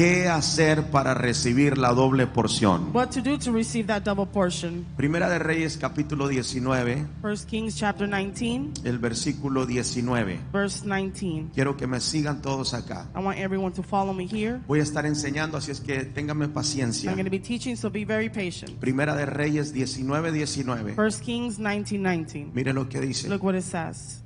¿Qué hacer para recibir la doble porción? What to do to receive that double portion. Primera de Reyes capítulo 19, 1 Kings chapter 19, el versículo 19. verse 19. Quiero que me sigan todos acá. I want everyone to follow me here. Voy a estar enseñando, así es que ténganme paciencia. I'm going to be teaching, so be very patient. Primera de Reyes 19, 19. 1 Kings 19, 19. Mire lo que dice. Look what it says.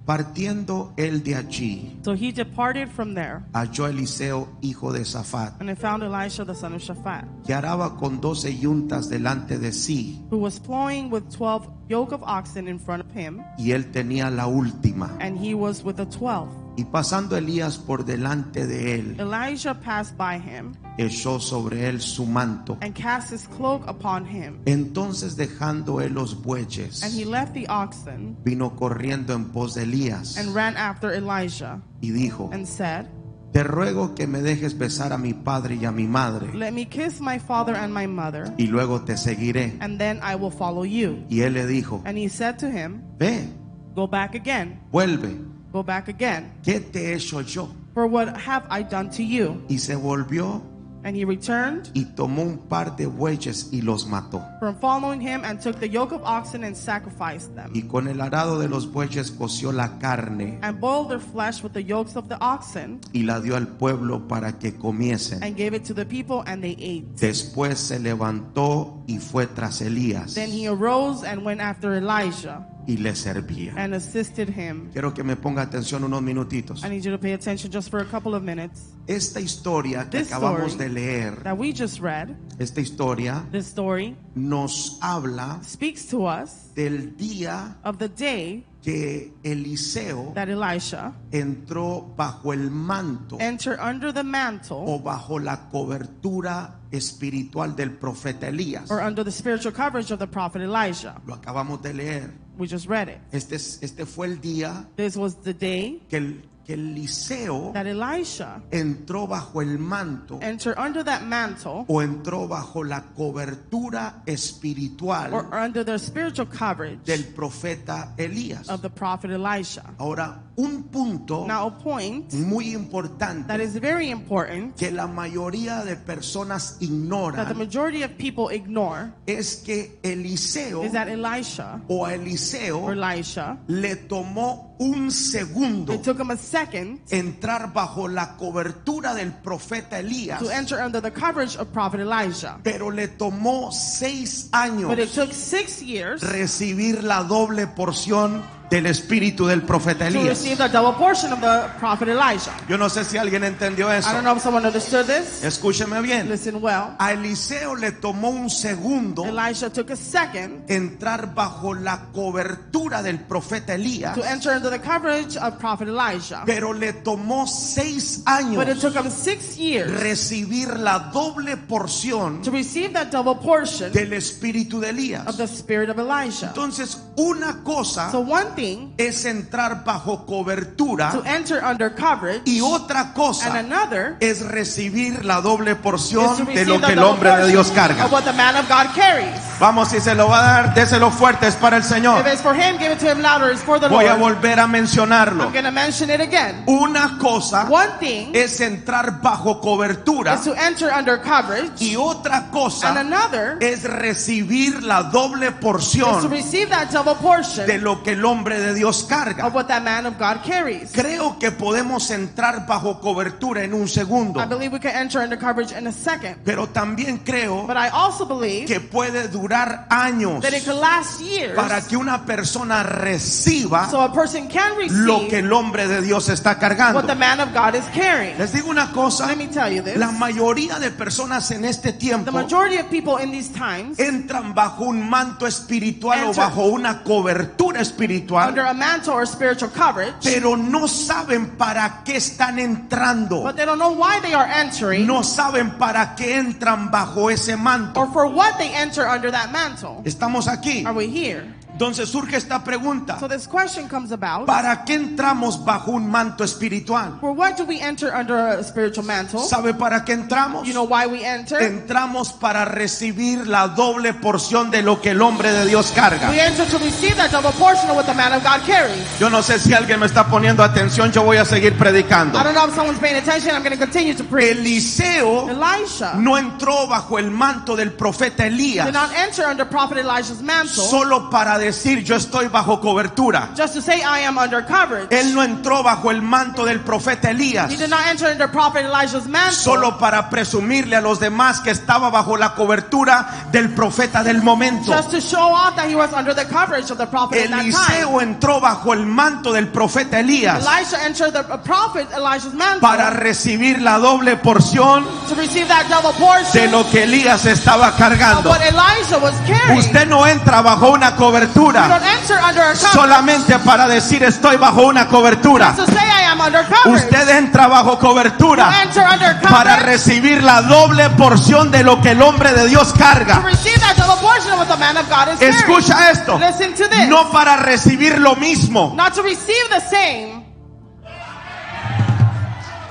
Partiendo él de allí, So he departed from there, halló a Eliseo, hijo de Safat, and he found Elisha the son of Shaphat, que araba con 12 yuntas delante de sí, who was plowing with 12 yoke of oxen in front of him, y él tenía la última. and he was with the 12. Y pasando Elías por delante de él, Elijah passed by him echó sobre él su manto. and cast his cloak upon him. Entonces, dejando él los bueyes, And he left the oxen vino corriendo en pos de Elías and ran after Elijah y dijo: and said, te ruego que me dejes besar a mi padre y a mi madre, let me kiss my father and my mother, y luego te seguiré. and then I will follow you. Y él le dijo: And he said to him, ve, go back again, vuelve, go back again. ¿qué te he hecho yo? For what have I done to you? Y se volvió And he returned y tomó un par de bueyes y los mató. from following him and took the yoke of oxen and sacrificed them, Y con el arado de los bueyes coció la carne and boiled their flesh with the yokes of the oxen, y la dio al pueblo para que comiesen. and gave it to the people, and they ate. Después se levantó y fue tras Elías Then he arose and went after Elijah y le servía. and assisted him. Quiero que me ponga atención unos minutitos. I need you to pay attention just for a couple of minutes. Esta historia que This acabamos story de leer, that we just read, esta historia this story nos habla speaks to us del día of the day que Eliseo that Elisha entró bajo el manto entered under the mantle o bajo la cobertura espiritual del profeta Elías. or under the spiritual coverage of the prophet Elijah. Lo acabamos de leer. We just read it. Este fue el día This was the day que Eliseo that Elisha entró bajo el manto entered under that mantle o entró bajo la cobertura espiritual or under the spiritual coverage del profeta Elías. of the prophet Elisha. Ahora, un punto Now, a point muy that importante is very important que la mayoría de personas that the ignoran majority of people ignore es que Eliseo is that Elisha o a or Eliseo Elisha, le tomó un segundo it took him a second entrar bajo la cobertura del profeta Elías, to enter under the coverage of prophet Elijah. pero le tomó 6 años But it took 6 years recibir la doble porción del espíritu del profeta to Elías. receive the double portion of the prophet Elijah. Yo no sé si alguien entendió eso. I don't know if someone understood this. Escúcheme bien. Listen well. A Eliseo le tomó un segundo Elisha took a second entrar bajo la cobertura del profeta Elías, to enter into the coverage of prophet Elijah. pero le tomó 6 años But it took him 6 years recibir la doble porción to receive that double portion del espíritu de Elías. of the spirit of Elijah. Entonces, una cosa So one thing es entrar bajo cobertura to enter under coverage, y otra and cosa another es recibir la doble is to porción de receive lo the que el double hombre de Dios portion carga. of what the man of God carries. Vamos, si se lo va a dar, déselo fuerte, es para el Señor. If it's for him, give it to him louder. It's for the Voy a Lord. volver a mencionarlo. I'm going to mention it again. Una cosa One thing es entrar bajo cobertura is to enter under coverage, y otra and cosa another es recibir la doble is to porción receive that double portion de lo que el hombre de Dios of carga. what that man of God carries. Creo que podemos entrar bajo cobertura en un segundo, I believe we can enter under coverage in a second, pero también creo but I also believe que puede durar años that it could last years para que una persona reciba so a person can lo que receive el hombre de Dios está cargando. what the man of God is carrying. Les digo una cosa, Let me tell you this. la mayoría de personas en este The tiempo majority of people in these times entran bajo un manto espiritual o Enter bajo una cobertura espiritual, under a mantle or spiritual coverage, pero no saben para qué están entrando, but they don't know why they are entering no saben para qué entran bajo ese manto. or for what they enter under that mantle. Estamos aquí. Are we here? Entonces surge esta pregunta: So this question comes about. ¿para qué entramos bajo un manto espiritual? For what do we enter under a spiritual mantle? ¿Sabe para qué entramos? You know why we enter? Entramos para recibir la doble porción de lo que el hombre de Dios carga. We enter to receive that double portion of what the man of God carries. Yo no sé si alguien me está poniendo atención, yo voy a seguir predicando. I don't know if someone's paying attention. I'm going to continue to preach. Eliseo Elisha no entró bajo el manto del profeta Elías did not enter under Prophet Elisha's mantle solo para decir yo estoy bajo cobertura. just to say I am under coverage. Él no entró bajo el manto del profeta Elías He did not enter under Prophet Elisha's mantle solo para presumirle a los demás que estaba bajo la cobertura del profeta del momento. just to show off that he was under the coverage of the prophet at that time. Eliseo entró bajo el manto del profeta Elías Elisha entered the prophet Elisha's mantle para recibir la doble porción to receive that double portion de lo que Elías estaba of cargando. what Elisha was carrying. Usted no entra bajo una You cobertura don't enter under a coverage solamente para decir estoy bajo una cobertura. just to say I am under coverage. Usted entra bajo You cobertura enter under para coverage recibir la doble porción de lo que el hombre de Dios to carga. receive that double portion of what the man of God is carrying. Escucha esto, Listen to this. no para recibir lo mismo. Not to receive the same.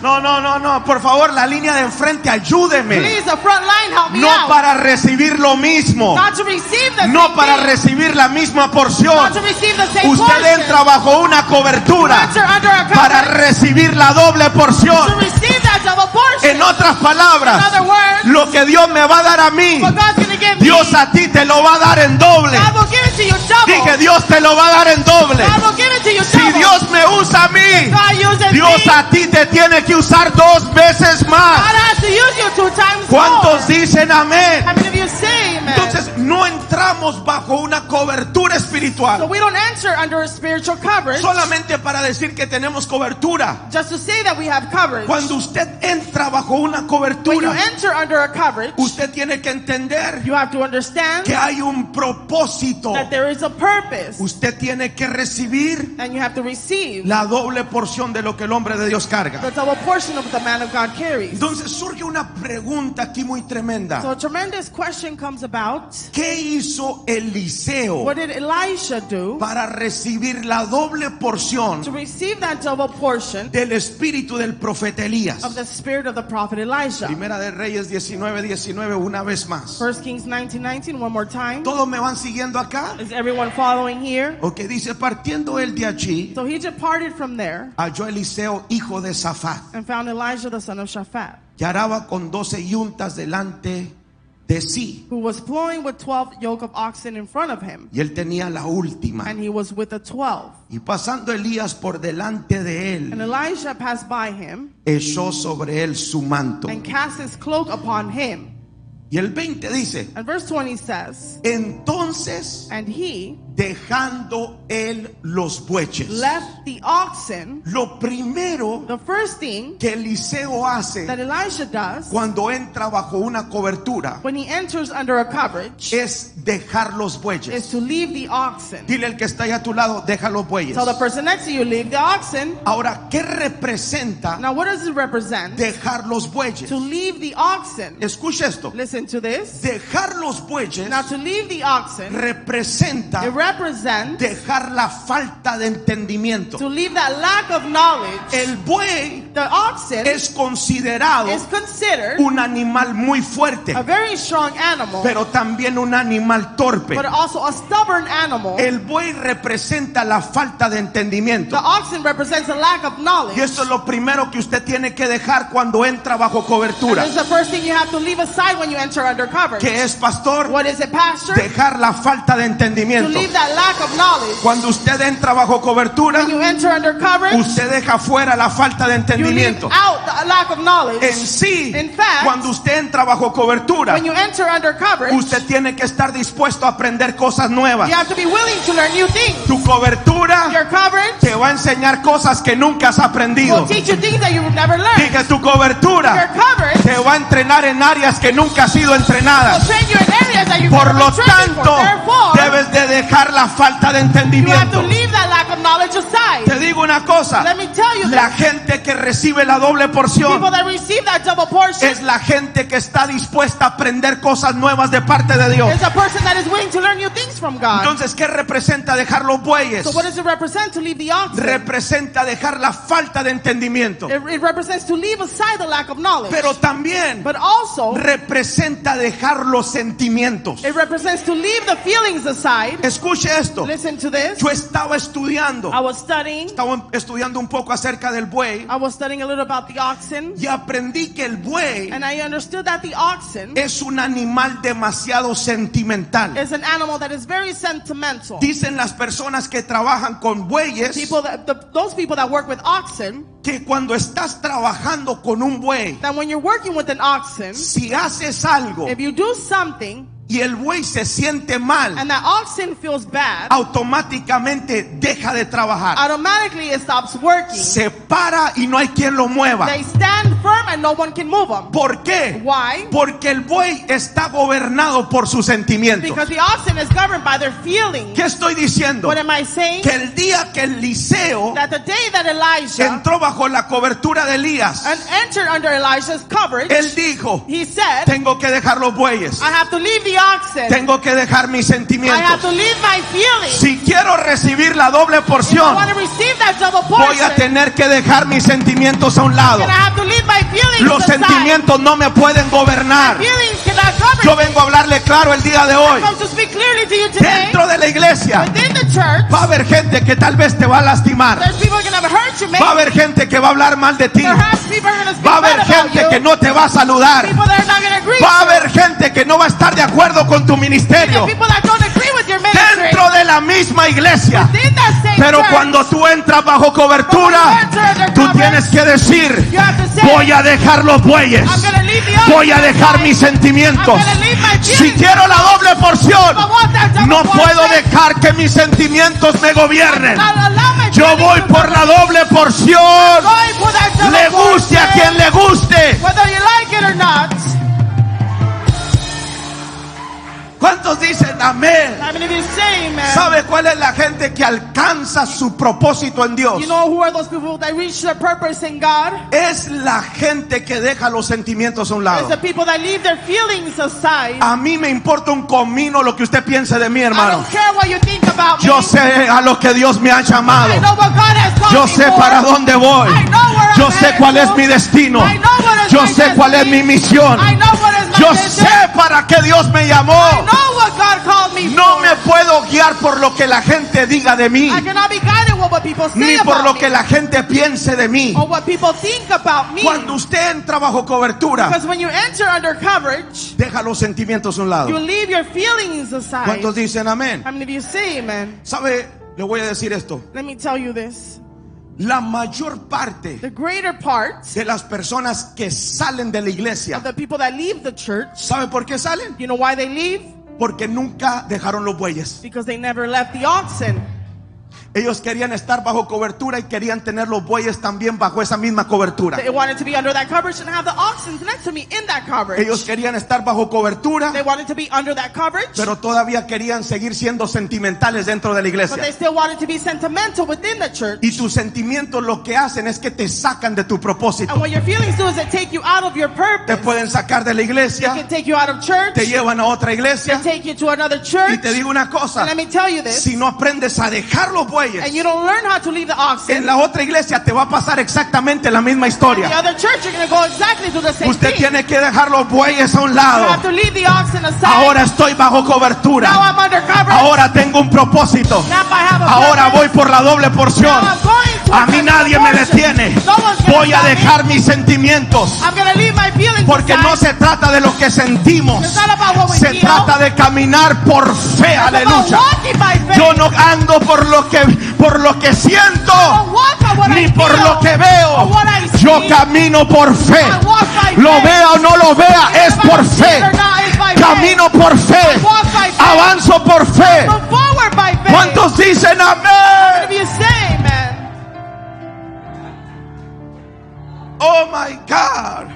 No, por favor, la línea de enfrente, ayúdeme. Please, the front line, help me No out. para recibir lo mismo, Not to receive the no same para thing. recibir la misma porción. Not to receive the same Usted portion. entra bajo una cobertura Enter under a para coverage recibir la doble to porción. receive that double portion. En otras palabras, In other words, lo que Dios me va a dar a mí, what God's going to give Dios me, a ti te lo va a dar en doble. God will give it to you double. Dije, Dios te lo va a dar en doble. God will give it to you Si double. Dios me usa a mí, God uses Dios me. a ti te tiene que usar 2 veces God más. has to use you 2 times ¿Cuántos more. dicen amén? How many of you say amen? Entonces no entramos bajo una cobertura So espiritual we don't enter under a spiritual coverage solamente para decir que tenemos cobertura. just to say that we have coverage. Cuando usted entra bajo una When you cobertura, enter under a coverage, usted tiene que entender you have to understand que hay un propósito. that there is a purpose, Usted tiene que recibir and you have to receive la doble porción de lo que el hombre de Dios carga. the double portion of what the man of God carries. Entonces surge una pregunta aquí muy So tremenda. a tremendous question comes about. ¿Qué hizo Eliseo What did Elisha do para recibir la doble porción to receive that double portion del espíritu del profeta Elías? of the spirit of the prophet Elisha? Primera de Reyes 19:19, una vez más. 1 Kings 19:19, one more time. ¿Todos me van siguiendo acá? Is everyone following here? Ok, dice, partiendo él de allí, So he departed from there halló Eliseo, hijo de Safat, and found Elijah the son of Shaphat, que araba con 12 yuntas delante de sí. who was plowing with 12 yoke of oxen in front of him, Y él tenía la última. and he was with the 12. Y pasando Elías por delante de And él, Elisha passed by him echó sobre él su manto. and cast his cloak upon him. Y el 20 dice, And verse 20 says, entonces and he dejando él los bueyes. left the oxen. Lo primero The first thing que Eliseo hace that Elisha does cuando entra bajo una cobertura when he enters under a coverage es dejar los is bueyes. to leave the oxen. Dile al que está ahí a tu lado, deja los bueyes. Tell the person next to you, leave the oxen. Ahora, ¿qué representa Now what does it represent? dejar los bueyes? To leave the oxen. Escucha esto. Listen to this. Dejar los bueyes Now to leave the oxen, representa it represents dejar la falta de entendimiento. to leave that lack of knowledge. El buey The oxen es considerado is considered un animal muy fuerte, a very strong animal, pero también un animal torpe. but also a stubborn animal. El buey representa la falta de The entendimiento. oxen represents a lack of knowledge. Y eso es lo primero que usted tiene que dejar cuando entra bajo And cobertura. this is the first thing you have to leave aside when you enter under coverage. ¿Qué es, pastor? What is it, pastor? Dejar la falta de To entendimiento. leave that lack of knowledge. Cuando usted entra bajo cobertura, When you enter under coverage, usted deja fuera la falta de you leave entendimiento. out the lack of knowledge. En sí, In fact, cuando usted entra bajo cobertura, when you enter under coverage, usted tiene que estar dispuesto a aprender cosas nuevas. you have to be willing to learn new things. Tu cobertura Your coverage te va a enseñar cosas que nunca has aprendido. will teach you things that you've never learned. Dije, tu Your cobertura coverage te va a entrenar en áreas que nunca has sido will entrenadas. train you in areas that you've Por never lo been trained tanto, before. Therefore, debes de dejar la falta de you have to entendimiento. leave that lack of knowledge aside. Te digo una cosa, Let me tell you la that gente que recibe la doble porción people that receive that double portion es la gente que está dispuesta a aprender cosas nuevas de parte de Dios. is a person that is willing to learn new things from God. Entonces, ¿qué representa dejar los bueyes? So what does it represent to leave the oxen? Representa dejar la falta de entendimiento. It represents to leave aside the lack of knowledge. Pero también But also, representa dejar los sentimientos. it represents to leave the feelings aside. Escuche esto. Listen to this. Yo estaba estudiando. I was studying. Estaba estudiando un poco acerca del buey. I was studying a little about the oxen. Y aprendí que el buey And I understood that the oxen es un animal demasiado sentimental. is an animal that is very sentimental. Dicen las personas que trabajan con bueyes Those people that work with oxen, que cuando estás trabajando con un buey, that when you're working with an oxen, si haces algo if you do something y el buey se siente mal, and that oxen feels bad, automáticamente deja de trabajar. automatically it stops working. Se para y no hay quien lo mueva. They stand firm and no one can move them. ¿Por qué? Why? Porque el buey está gobernado por sus sentimientos. Because the oxen is governed by their feelings. ¿Qué estoy diciendo? What am I saying? Que el día que Eliseo That the day that Elijah entró bajo la cobertura de Elías, and entered under Elijah's coverage, él dijo: he said, tengo que dejar los bueyes, I have to leave the oxen. tengo que dejar mis I have sentimientos. to leave my feelings. Si quiero recibir la doble If I porción, want to receive that double voy a portion, tener que dejar mis sentimientos a un lado. then I have to leave my feelings Los aside. sentimientos no me pueden gobernar. Feelings cannot govern Yo me. vengo a hablarle claro el día de hoy. I come to speak clearly to you today. Dentro de la iglesia Within the church, va a haber gente que tal vez te va a lastimar. there's people who are going to hurt you, Va a haber gente que va a hablar mal de ti. perhaps people are going to speak Va a haber bad about gente you. que no te va a saludar. People that are not going to agree Va a with you. haber gente que no va a estar de acuerdo con tu ministerio. People that don't agree with your ministry. Dentro de la misma iglesia. Within that same Pero church, cuando tú entras bajo cobertura, tú tienes que decir: you have to say, voy a dejar los bueyes, I'm going to leave the oxen voy a dejar aside. mis sentimientos. I'm going to leave my Si feelings. quiero la doble porción, I want that double no portion. puedo dejar que mis sentimientos me gobiernen. I'll allow my Yo feelings voy to por la doble porción, going for that double le guste a portion, quien le guste. whether you like it or not. ¿Cuántos dicen amén? I mean, if you say amen, ¿Sabe cuál es la gente que alcanza su propósito en Dios? you know who are those people that reach their purpose in God? Es la gente que deja los sentimientos a un It's lado. the people that leave their feelings aside. A mí me importa un comino lo que usted piense de mí, I hermano. don't care what you think about Yo me. sé a lo que Dios me ha llamado. I know what God has called Yo me sé for. para dónde voy. I know where Yo I'm sé headed cuál to. es mi destino. I know what is Yo my sé cuál es destiny. mi misión. I know what is my Yo vision. sé para qué Dios me llamó. I know what God called me No for. me puedo guiar por lo que la gente diga de mí, I cannot be guided with what people say ni por about lo me que la gente piense de mí. or what people think about me. Cuando usted entra bajo cobertura, Because when you enter under coverage, deja los sentimientos a un lado. you leave your feelings aside. ¿Cuántos dicen amén? I mean, if you say amen, ¿Sabe? Le voy a decir esto. let me tell you this. La mayor parte The greater part de las personas que salen de la of iglesia, the people that leave the church, ¿sabe por qué salen? you know why they leave? Porque nunca dejaron los bueyes. Because they never left the oxen. Ellos querían estar bajo cobertura y querían tener los bueyes también bajo esa misma cobertura. They wanted to be under that coverage and have the oxen next to me in that coverage. Ellos querían estar bajo cobertura, They wanted to be under that coverage, pero todavía querían seguir siendo sentimentales dentro de la but they iglesia. still wanted to be sentimental within the church. Y tus sentimientos lo que hacen es que te sacan de tu propósito. And what your feelings do is they take you out of your Te purpose. pueden sacar de la They iglesia, can take you out of church. te llevan a otra They iglesia. take you to another Y church. te digo una cosa, And let me tell you this. si no aprendes a dejar los bueyes, And you don't learn how to leave the oxen. en la otra iglesia te va a pasar exactamente la misma The historia. other church, you're going to go exactly through the same Usted thing. tiene que dejar los bueyes a un You lado. have to leave the oxen aside. Ahora estoy bajo Now cobertura. I'm under coverage. Ahora tengo un propósito. Now I have a Ahora purpose. voy por la doble porción. Now I'm going to A mí nadie me portion. detiene. No one's gonna Voy a stop me. dejar mis sentimientos. I'm going to leave my feelings Porque aside. no se trata de lo que sentimos. It's not about what we Se feel. trata de caminar por fe. It's about Aleluya. walking by faith. Yo no ando por lo que siento, Don't walk by what ni I por feel lo que or veo. what I see. Yo camino por fe. I walk by Lo faith. vea o no lo vea, es If I por see it fe. or not, it's by Camino por fe. faith. Walk by faith. Avanzo por fe. Move forward by faith. ¿Cuántos dicen If amén? you say amen. Oh my God.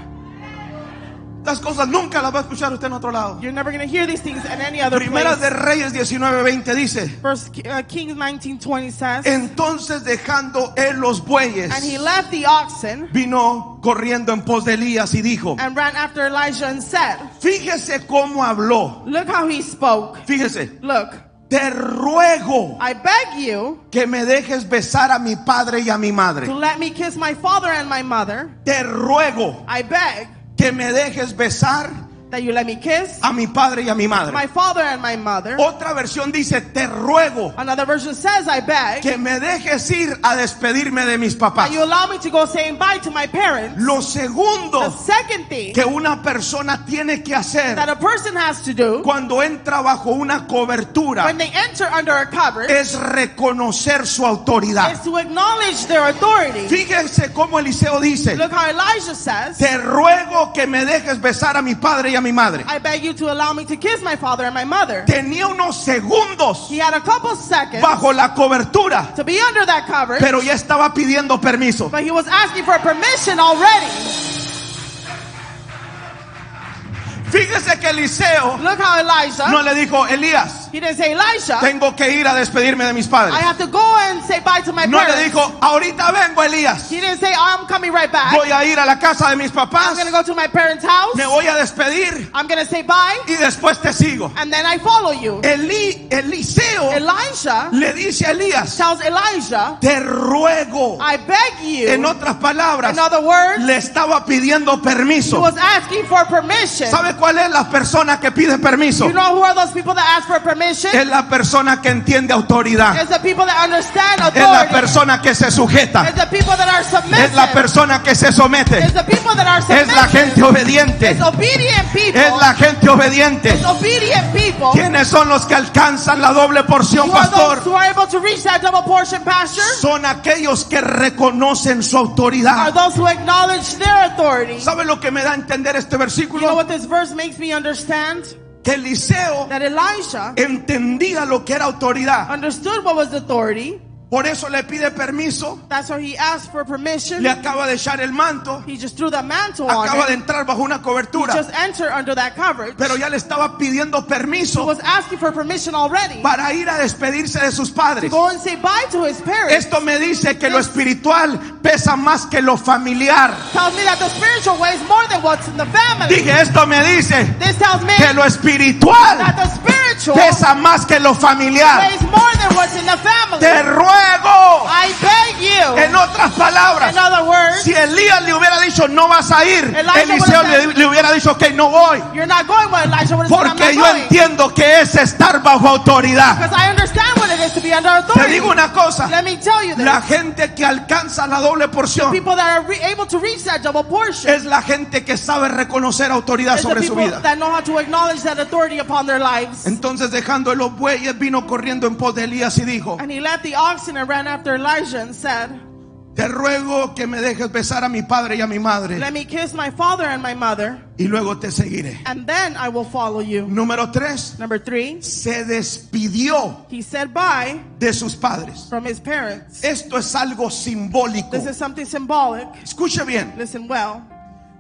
Las cosas nunca las va a escuchar usted en otro lado. You're never going to hear these things in any other Primeras de place. Reyes 19:20 dice: First Kings 19:20 says, entonces dejando él los bueyes, and he left the oxen vino corriendo en pos de Elías y dijo, and ran after Elijah and said, fíjese cómo habló. look how he spoke. Fíjese, Look, te ruego I beg you que me dejes besar a mi padre y a mi madre. to let me kiss my father and my mother. Te ruego I beg que me dejes besar that you let me kiss a mi padre y a mi madre. my father and my mother. Otra versión dice, te ruego Another version says, I beg que me dejes ir a despedirme de mis that papás. you allow me to go saying bye to my parents. Lo segundo The second thing que una persona tiene que hacer that a person has to do cuando entra bajo una cobertura when they enter under a cover es reconocer su autoridad. is to acknowledge their authority. Fíjense cómo Eliseo dice, Look how Elijah says, te ruego que me dejes besar a mi padre y a mi madre. I beg you to allow me to kiss my father and my mother. Tenía unos segundos He had a couple seconds bajo la cobertura, to be under that cover, pero ya estaba pidiendo permiso. but he was asking for permission already. Fíjese que Eliseo Look how Elijah, no le dijo, Elías, he didn't say, Elijah, tengo que ir a despedirme de mis I padres. have to go and say bye to my No le parents. dijo, ahorita vengo, Elías. He didn't say, I'm coming right back. Voy a ir a la casa de mis I'm papás, going to go to my parents' house. me voy a despedir I'm going to say bye, y después te sigo. and then I follow you. Eliseo Elijah le dice a Elías, tells Elijah, te ruego. I beg you. En otras palabras, In other words, le estaba pidiendo he permiso. was asking for permission. ¿Sabe cuál es la persona que pide permiso? You know who are those people that ask for permission? Es la persona que entiende autoridad. It's the people that understand Es la authority. persona que se sujeta. It's the people that are submissive. Es la persona que se somete. It's the people that are Es submissive. la gente obediente. It's obedient people. Es la gente obediente. It's obedient people. ¿Quiénes son los que alcanzan la doble porción, Who are pastor? those who are able to reach that double portion, pastor? Son aquellos que reconocen su Are autoridad. those who acknowledge their authority. ¿Sabe lo que me da a entender este You know versículo? what this verse makes me understand? Que Eliseo That Elisha entendía lo que era autoridad. understood what was authority. Por eso le pide permiso. That's why he asked for permission. Le acaba de echar el manto. He just threw the mantle on Acaba de him. entrar bajo una He cobertura. just entered under that coverage. Pero ya le estaba pidiendo He permiso was asking for permission already para ir a despedirse de sus padres. go and say bye to his parents. Esto me dice que lo espiritual pesa más que lo familiar. Tells me that the spiritual weighs more than what's in the family. Dije, esto me dice This tells me que lo espiritual that the spiritual pesa más que lo familiar. weighs more than what's in the family. Te ruego. I beg you. En otras palabras, In other words, si Elías le hubiera dicho no vas a ir, Elijah Eliseo would have le hubiera dicho ok, no voy. you're not going where Elijah would have said, I'm Porque yo not going. entiendo que es estar bajo autoridad. Because I understand what it is to be under Te authority. digo una cosa, Let me tell you this. la gente que alcanza la doble porción People that are able to reach that double portion es la gente que sabe reconocer autoridad is the sobre su people vida. that know how to acknowledge that authority upon their lives. Entonces, dejando los bueyes, vino corriendo en pos de Elías y dijo, And he left the oxen and ran after Elijah and said, te ruego que me dejes besar a mi padre y a mi madre let me kiss my father and my mother, y luego te seguiré. and then I will follow you. Número 3, Number 3, se despidió he said bye de sus padres. from his parents. Esto es algo simbólico. This is something symbolic. Escuche bien, Listen well.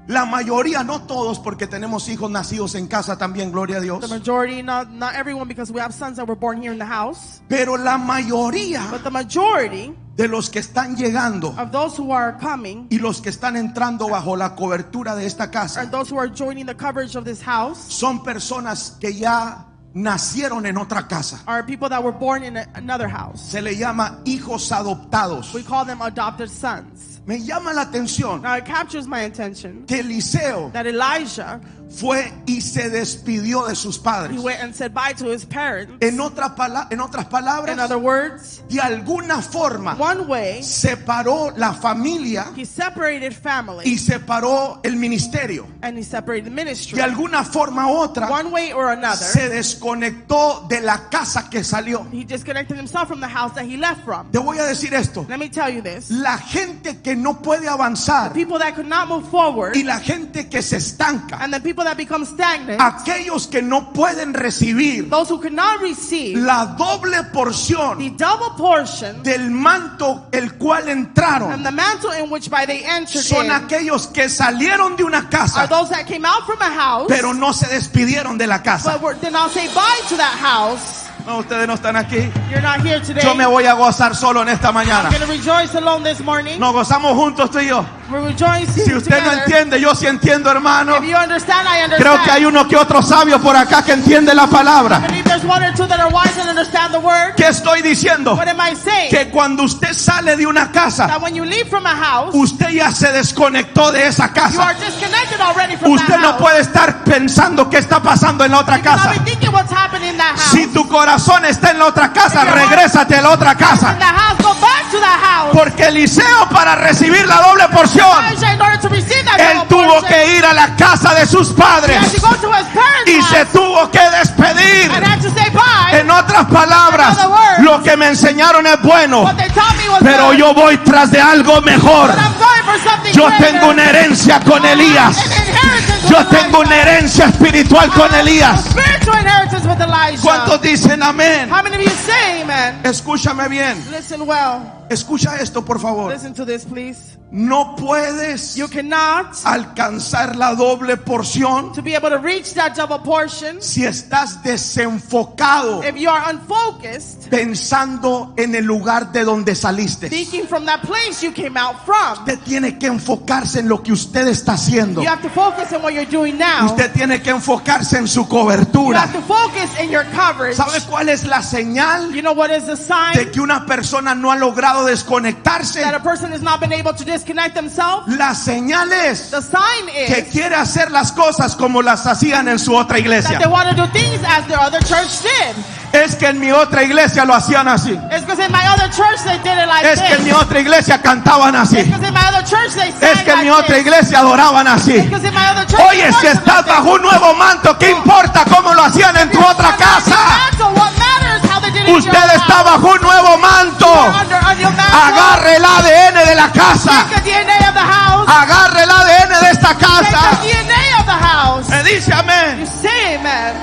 la mayoría, no todos, porque tenemos hijos nacidos en casa también, gloria a The Dios, majority, not everyone, because we have sons that were born here in the house, pero la mayoría but the majority de los que están llegando of those who are coming y los que están entrando bajo la cobertura de esta and casa those who are joining the coverage of this house son personas que ya nacieron en otra casa. are people that were born in another house. Se le llama hijos adoptados. We call them adopted sons. Me llama la atención Now it captures my attention que Eliseo that Elijah, fue y se despidió de sus he padres. went and said bye to his parents. En otras In palabras, other words, de alguna forma one way, separó la familia he separated family y separó el ministerio. and he separated the ministry. De alguna forma u otra One way or another, se desconectó de la casa que salió. he disconnected himself from the house that he left from. Te voy a decir esto. Let me tell you this. La gente que no puede avanzar People that could not move forward y la gente que se estanca, and the people that become stagnant, aquellos que no pueden recibir those who could not receive la doble the porción double portion del manto el cual entraron, and the mantle in which by they entered son in aquellos que salieron de una are casa those that came out from a house pero no se despidieron de la casa. did not say bye to that house. No, ustedes no están aquí. You're not here today. Yo me voy a gozar solo en esta mañana. I'm going to rejoice alone this morning. Nos gozamos juntos tú y yo. We're rejoicing Si usted no together. entiende, yo sí entiendo, hermano. If you understand, I understand. Creo que hay uno que otro sabio por acá que entiende la palabra. I believe there's one or two that are wise and understand the word. ¿Qué estoy diciendo? What am I saying? Que cuando usted sale de una casa, That when you leave from a house, usted ya se desconectó de esa you are casa. disconnected already from Usted that no house. puede estar pensando qué está pasando en la otra You cannot casa. be thinking what's happening in that house. Si tu corazón está en la otra casa, regrésate a la otra In casa. the house, go back to that house. Porque Eliseo, para recibir la doble porción, Elijah, in order to receive that él double tuvo portion, que ir a la casa de sus he padres had to go to his parents' y se house tuvo que despedir. and had to say bye. En otras palabras, lo que me enseñaron es bueno, What they taught me was pero good, yo voy tras de algo mejor. but I'm going for something Yo greater. tengo una herencia con Elías. An inheritance Yo with tengo una Elijah. herencia espiritual con A Elías. spiritual inheritance with Elijah. ¿Cuántos dicen amén? How many of you say amen? Escúchame bien. Listen well. Escucha esto, por favor. Listen to this, please. No puedes You cannot alcanzar la doble porción to be able to reach that double portion si estás desenfocado if you are unfocused, pensando en el lugar de donde saliste. thinking from that place you came out from. Usted tiene que enfocarse en lo que usted está haciendo. You have to focus on what you're doing now. Usted tiene que enfocarse en su You cobertura. have to focus in your coverage. ¿Sabe cuál es la señal You know what is the sign de que una persona no ha logrado desconectarse? that a person has not been able to disconnect themselves? La señal es The sign que is quiere hacer las cosas como las hacían en su otra that iglesia. they want to do things as their other church did. Es que en mi otra iglesia lo hacían así. It's because in my other church they did it like Es que en mi this. otra iglesia cantaban así. It's because in my other church they sang Es que en mi like otra this. iglesia adoraban así. It's because in my other church Oye, they si worship estás like this. bajo un nuevo manto, ¿qué importa cómo lo hacían en tu otra casa? So what matters how they did it in Usted your está house. bajo un nuevo manto. Under your mantle. Agarre el ADN de la casa. Take the DNA of the house. Agarre el ADN de esta Take casa. the DNA of the house. Me dice You amén. say amen.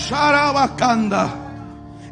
Sharabakanda.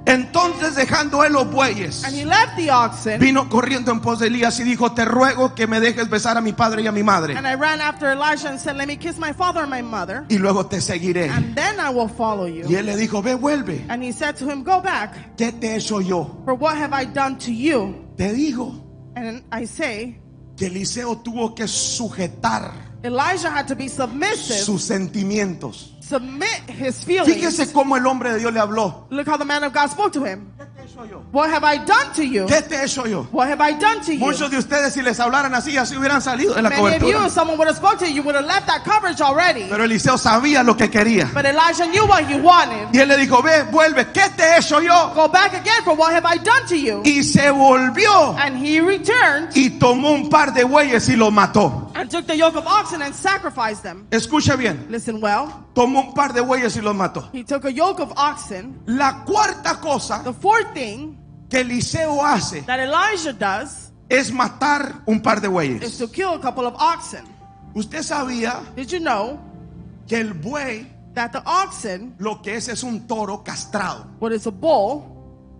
Entonces, dejando él los bueyes, And he left the oxen. vino corriendo en pos de Elías y dijo: te ruego que me dejes besar a mi padre y a mi madre, And I ran after Elijah and said, let me kiss my father and my mother, y luego te seguiré. and then I will follow Y you. él le dijo: ve, vuelve. And he said to him, go back, ¿Qué te he hecho yo? for what have I done to you? Te digo And I say, que Eliseo tuvo que sujetar Elijah had to be submissive, sus sentimientos. submit his feelings. Fíjese cómo el hombre de Dios le habló. Look how the man of God spoke to him. ¿Qué te he hecho yo? What have I done to you? ¿Qué te he hecho yo? What have I done to you? Muchos de ustedes, si les hablaran así hubieran salido de la Many of you, cobertura. if someone would have spoke to you, you would have left that coverage already. Pero Eliseo sabía lo que quería. But Elijah knew what he wanted. Y él le dijo: ve, vuelve. ¿Qué te he hecho yo? Go back again, for what have I done to you? Y se volvió And he returned y tomó un par de bueyes y los mató. and took the yoke of oxen and sacrificed them. Escuche bien. Listen well. Tomó un par de bueyes y los mató. He took a yoke of oxen. La cuarta cosa The fourth thing que Eliseo hace that Elijah does es matar un par de is bueyes. to kill a couple of oxen. Usted sabía Did you know que el buey that the oxen, lo que es un toro castrado. what is a bull,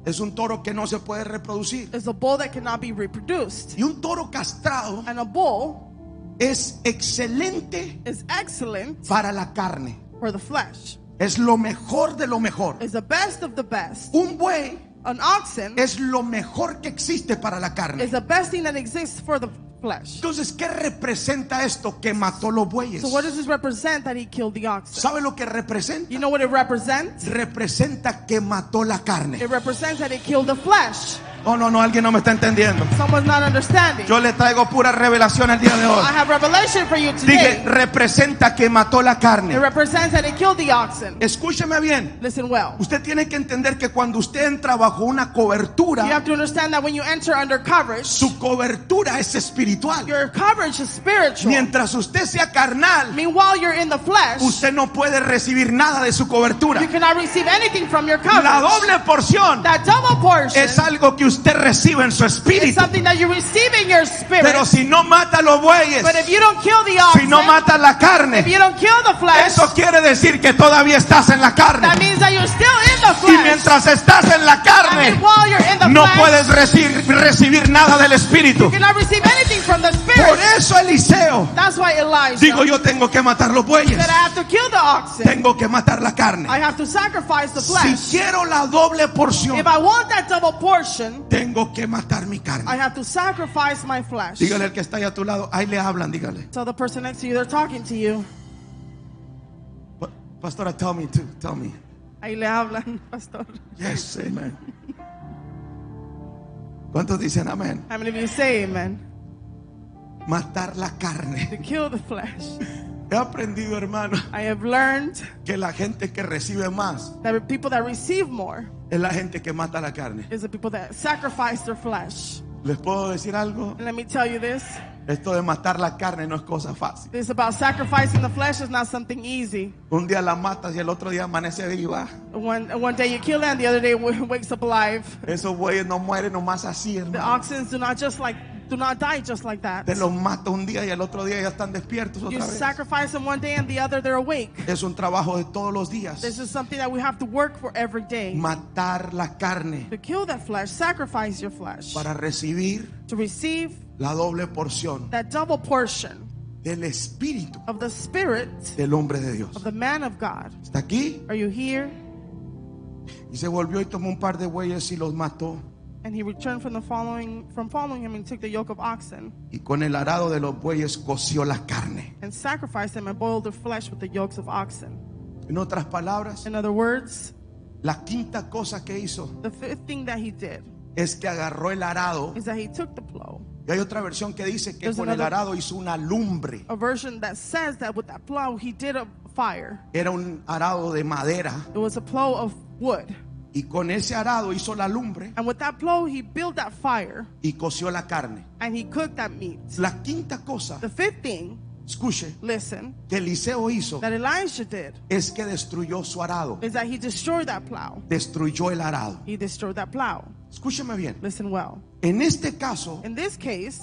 Es un toro que no se puede reproducir. is a bull that cannot be reproduced. Y un toro castrado And a bull es excelente is excellent para la carne. for the flesh. Es lo mejor de lo mejor. Is the best of the best. Un buey An oxen es lo mejor que existe para la carne. is the best thing that exists for the flesh. Entonces, ¿qué representa esto que mató los bueyes? So what does this represent that he killed the oxen? ¿Sabe lo que representa? You know what it represents? Representa que mató la carne. It represents that he killed the flesh. Oh, no, alguien no me está entendiendo. Someone's not understanding. Yo le traigo pura revelación el día de hoy. I have revelation for you Dije, today. representa que mató la It carne. represents that he killed the oxen. Escúcheme bien. Listen well. Usted tiene que entender que cuando usted entra bajo una You cobertura, have to understand that when you enter under coverage, su cobertura es espiritual. your coverage is spiritual. Mientras usted sea carnal, Meanwhile, you're in the flesh. usted no puede recibir nada de su cobertura. You cannot receive anything from your La coverage. doble porción That double portion es algo que usted recibe en su is espíritu. something that you receive in your spirit. Pero si no mata los bueyes, But if you don't kill the si oxen, no mata la if carne, you don't kill the flesh, eso quiere decir que todavía estás en la carne. that means that you're still in the Y flesh. mientras estás en la I carne, mean, while you're in the no flesh, puedes recibir nada del espíritu. you cannot receive anything from the Por spirit. eso Eliseo That's why Elijah digo, yo tengo que matar los bueyes, said, I have to kill the oxen. tengo que matar la carne. I have to sacrifice the Si flesh. quiero la doble porción, If I want that double portion, tengo que matar mi I carne. have to sacrifice my flesh. Dígale al que está ahí a tu lado, ahí le hablan, dígale. So the person next to you, they're talking to you. Pastora, tell me. Ahí le hablan, pastor. Yes, amen. ¿Cuántos dicen amén? How many of you say amen? Matar la carne. To kill the flesh. He aprendido, hermano, I have learned que la gente que recibe más that the people that receive more es la gente que mata la carne. is the people that sacrifice their flesh. ¿Les puedo decir algo? And let me tell you this. Esto de matar la carne no es cosa fácil. This about sacrificing the flesh is not something easy. Un día la matas y el otro día amanece viva. One day you kill it and the other day wakes up alive. Esos bueyes no mueren nomás así, The hermano. oxen do not die just like that. Te los mata un día y el otro día ya están despiertos You otra vez. sacrifice them one day and the other they're awake. Es un trabajo de todos los días. This is something that we have to work for every day. Matar la carne To kill that flesh, sacrifice your flesh. para recibir To receive la doble porción that double portion del espíritu of the spirit del hombre de Dios. of the man of God. ¿Está aquí? Are you here? Y se volvió y tomó un par de bueyes y los mató. And he returned from following him and took the yoke of oxen Y con el arado de los bueyes coció la carne. and sacrificed them and boiled the flesh with the yokes of oxen. En otras palabras, In other words, la quinta cosa que hizo the fifth thing that he did es que agarró el arado. is that he took the plow. Y hay otra versión que dice que There's con el another- arado hizo una lumbre. A version that says that with that plow he did a fire. Era un arado de madera. It was a plow of wood. Y con ese arado hizo la lumbre And with that plow he built that fire y coció la carne. and he cooked that meat. La quinta cosa, The fifth thing, escuche, listen, que Eliseo hizo that Elijah did es que destruyó su arado. is that he destroyed that plow. Destruyó el arado. He destroyed that plow. Escúcheme bien. Listen well. En este caso, In this case,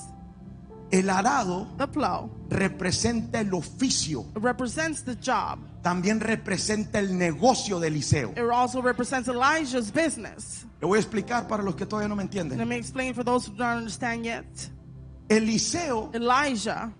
el arado the plow representa el oficio. represents the job. También representa el negocio de Eliseo. It also represents Elijah's business. Le voy a explicar para los que todavía no me Let entienden. me explain for those who don't understand yet. Eliseo Elijah,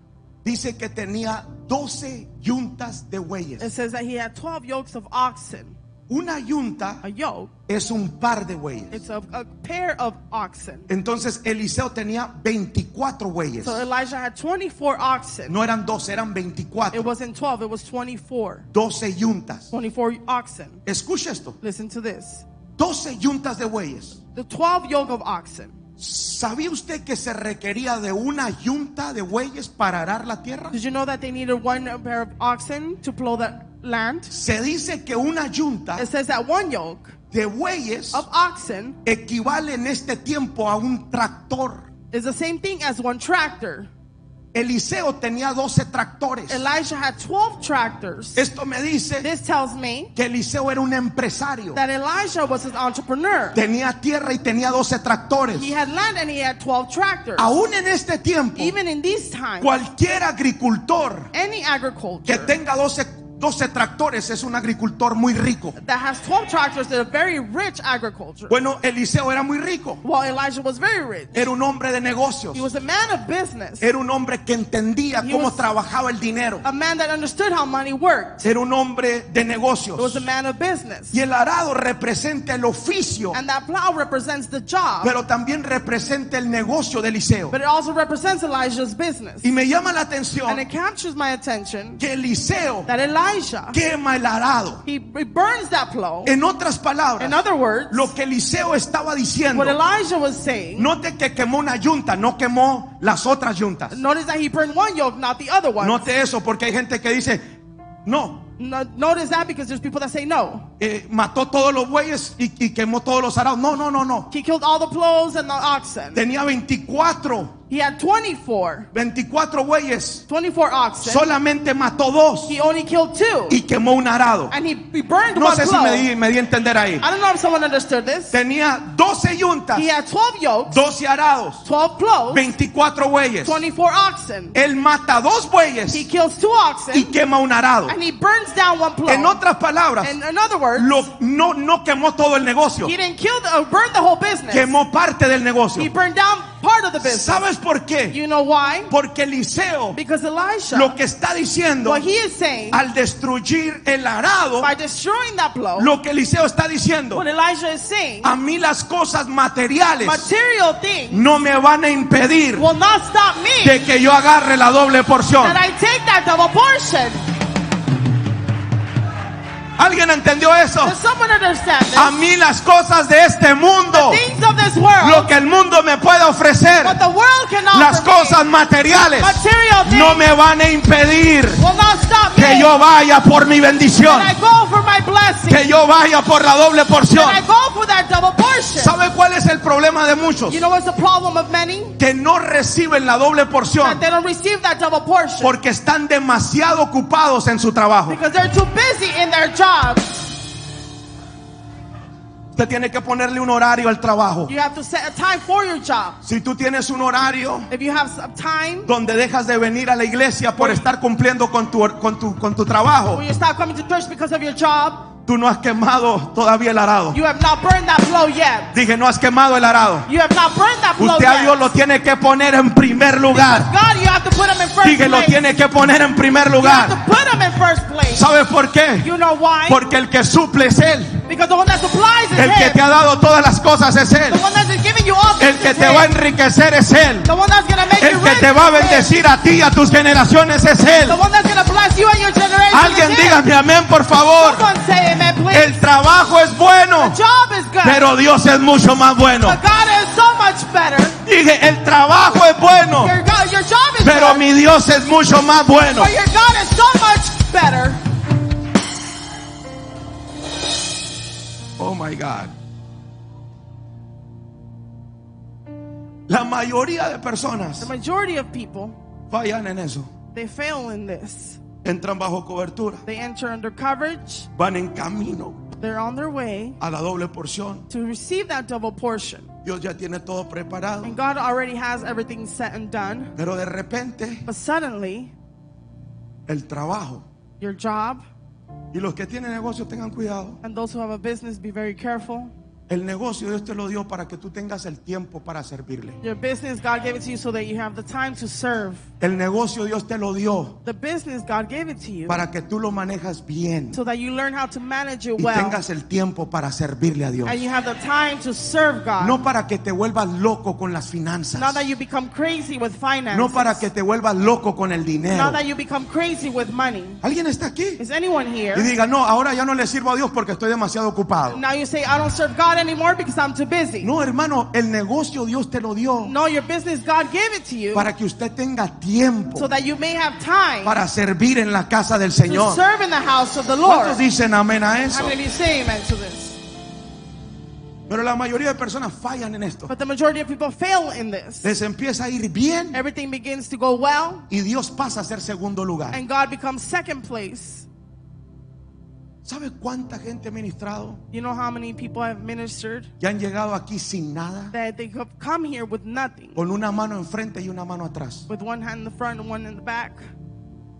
dice que tenía 12 yuntas de it bueyes. says that he had 12 yokes of oxen. Una yunta A yoke, es un par de bueyes. it's a pair of oxen. Entonces Eliseo tenía 24 bueyes. So Elijah had 24 oxen. No eran 12, eran It 24. wasn't 12, it was 24. 12 yuntas. 24 oxen. Escucha esto. Listen to this. 12 yuntas de bueyes. The 12 yoke of oxen. ¿Sabía usted que se requería de una yunta de bueyes para arar la tierra? Did you know that they needed one pair of oxen to plow the land? Se dice que una yunta It says that one yoke de bueyes of oxen equivale en este tiempo a un tractor. is the same thing as one tractor. Eliseo tenía 12 tractores. Elijah had 12 tractors. Esto me dice This tells me que Eliseo era un empresario. that Elijah was an entrepreneur. Tenía tierra y tenía 12 tractores. He had land and he had 12 tractors. Aún en este tiempo, Even in these times, cualquier agricultor any que agriculture tenga 12 tractores es un agricultor muy rico. that has 12 tractors that are very rich agriculture. Bueno, Eliseo era muy rico. Well, Elijah was very rich. Era un hombre de negocios. He was a man of business. Era un hombre que entendía He cómo was- trabajaba el dinero. A man that understood how money worked. Era un hombre de He was negocios. a man of business. Y el arado representa el oficio, And that plow represents the job. pero también representa el negocio de Eliseo. But it also represents Elijah's business. Y me llama la And atención it captures my attention que Eliseo that Elijah, quema el arado. he burns that plow. En otras In palabras, other words, lo que Eliseo estaba diciendo, what Elijah was saying, note que quemó una yunta, no quemó las otras yuntas. notice that he burned one yoke, not the other one. Note eso, porque hay gente que dice, no, Notice that because there's people that say no. mató todos los bueyes y quemó todos los arados. No, no, no, no. He killed all the plows and the oxen. Tenía 24 He had 24 bueyes. oxen. Solamente mató 2 He only killed 2. y quemó un arado. And he burned No one sé si plow. me di a entender ahí. I don't know if someone understood this. Tenía 12 yuntas, He had 12 yokes, 12 arados, 12 plows, 24 bueyes. 24 oxen. Él mata 2 bueyes He kills 2 y oxen quema un arado. and he burns down one plow. En otras palabras, In other words, no quemó todo el negocio, he didn't kill burn the whole business. quemó parte del negocio. He burned down part of the business. ¿Sabes por qué? You know why? Porque Eliseo Because Elisha, lo que está diciendo what he is saying, al destruir el arado, by destroying that plow, lo que Eliseo está diciendo, what Elijah is saying, a mí las cosas materiales material things no me van a impedir will not stop me de que yo agarre la doble porción. that I take that double portion. Alguien ¿Alguien entendió eso? Does someone understand this? A mí las cosas de este mundo, Things of this world, lo que el mundo me puede ofrecer, what the world can offer las cosas me, materiales, material things, no me van a impedir will not stop me. que yo vaya por mi bendición, And I go for my blessing. que yo vaya por la doble porción. And I go for that double portion. ¿Sabe cuál es el problema de muchos? You know what's the problem of many? Que no reciben la doble porción That they don't receive that double portion. porque están demasiado ocupados en su trabajo. Because they're too busy in their jobs. Usted tiene que ponerle un horario al trabajo. You have to set a time for your job. Si tú tienes un horario If you have some time donde dejas de venir a la iglesia por estar cumpliendo con tu trabajo, where you stop coming to church because of your job, tú no has quemado todavía el arado. you have not burned that plow yet. Dije, no has quemado el arado. You have not burned that plow Usted a yet. Dios lo tiene que poner en primer lugar. God, you have to put him in first Dije, lo place. tiene que poner en primer You have lugar. to put him in first place. ¿Sabe por qué? You know why? Porque el que suple es Él. Because the one that supplies is El que him. te ha dado todas las cosas es Él. The one that's giving you all El things que is te him. va a enriquecer es Él. The one that's going to make El you que rich te va a is him. bendecir a ti y a tus generaciones es Él. The one that's going to bless you and your generation Alguien is him. dígame amén, por favor. Someone say amen, please. El trabajo es bueno, The job is good. pero Dios es mucho más bueno. But God is so much better. Dije, el trabajo es bueno, Your job is pero good. mi Dios es mucho más bueno. But your God is so much better. Oh my God. La mayoría de personas The majority of people, fallan en eso. they fail in this. Entran bajo cobertura, They enter under coverage. van en camino They're on their way a la doble porción. to receive that double portion. Dios ya tiene todo preparado, And God already has everything set and done. pero de repente But suddenly, el trabajo, your job, y los que tienen negocios tengan cuidado. and those who have a business, be very careful. El negocio Dios te lo dio para que tú tengas el tiempo para servirle. Your business, God gave it to you so that you have the time to serve. El negocio Dios te lo dio The business, God gave it to you para que tú lo manejas bien so that you learn how to manage it y well. tengas el tiempo para servirle a Dios. And you have the time to serve God. No para que te vuelvas loco con las finanzas. Not that you become crazy with finances. No para que te vuelvas loco con el dinero. Not that you become crazy with money. ¿Alguien está aquí? Is anyone here? Y diga, no, ahora ya no le sirvo a Dios porque estoy demasiado ocupado. Now you say, I don't serve God anymore because I'm too busy. No, hermano, el negocio Dios te lo dio No, your business, God gave it to you para que usted tenga tiempo so that you may have time para servir en la casa del to Señor. serve in the house of the ¿Cuántos Lord. dicen amén a How eso? many of you say amen to this? Pero la mayoría de personas fallan en esto. But the majority of people fail in this. Les empieza a ir bien Everything begins to go well, y Dios pasa a ser segundo lugar. and God becomes second place. ¿Sabe cuánta gente ha ministrado You know how many people have ministered que han llegado aquí sin nada? that they have come here with nothing, Con una mano enfrente y una mano atrás. with one hand in the front and one in the back,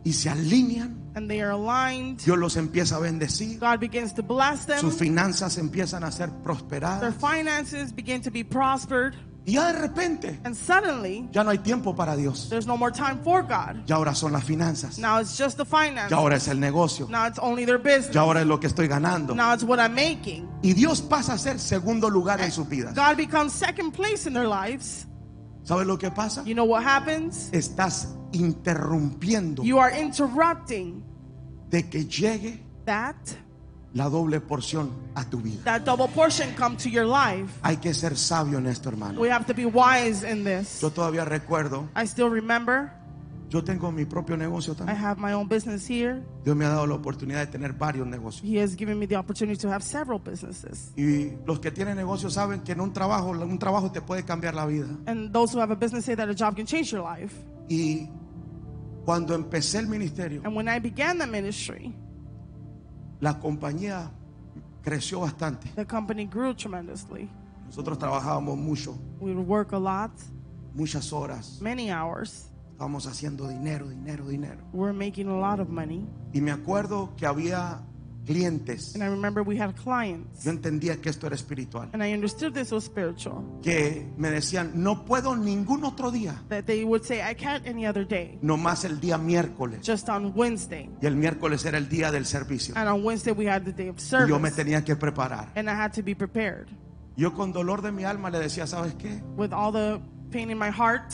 Y se alinean. and they are aligned. Dios los empieza a bendecir. God begins to bless them. Sus finanzas empiezan a ser Their prosperadas. finances begin to be prospered, Y ya de repente and suddenly ya no hay tiempo para Dios. there's no more time for God. Ya ahora son las finanzas. Now it's just the finances. Ya ahora es el negocio. Now it's only their business. Ya ahora es lo que estoy ganando. Now it's what I'm making. Y Dios pasa a ser segundo lugar en sus vidas. God becomes second place in their lives. ¿Sabes lo que pasa? You know what happens? Estás interrumpiendo You are interrupting de que llegue that la doble porción a tu vida. double portion come to your life. Hay que ser sabio en esto, hermano. We have to be wise in this. Yo todavía recuerdo, I still remember yo tengo mi propio negocio I también. have my own business here. Dios me ha dado la oportunidad de tener varios negocios. He has given me the opportunity to have several businesses. Y los que tienen negocios saben que en un trabajo te puede cambiar la vida. And those who have a business say that a job can change your life. Y cuando empecé el ministerio, And when I began the ministry, la compañía creció bastante. the company grew tremendously. Nosotros trabajábamos mucho, We would work a lot, muchas horas. many hours. Estábamos haciendo dinero. We're making a lot of money. Y me acuerdo que había clientes. And I remember we had clients. Yo entendía que esto era espiritual. And I understood this was spiritual. Que me decían, no puedo ningún otro día. That they would say, I can't any other day. Nomás el día miércoles. Just on Wednesday. Y el miércoles era el día del servicio. And on Wednesday we had the day of Y yo me service. tenía que preparar. And I had to be prepared. Yo con dolor de mi alma le decía, ¿sabes qué? With all the pain in my heart,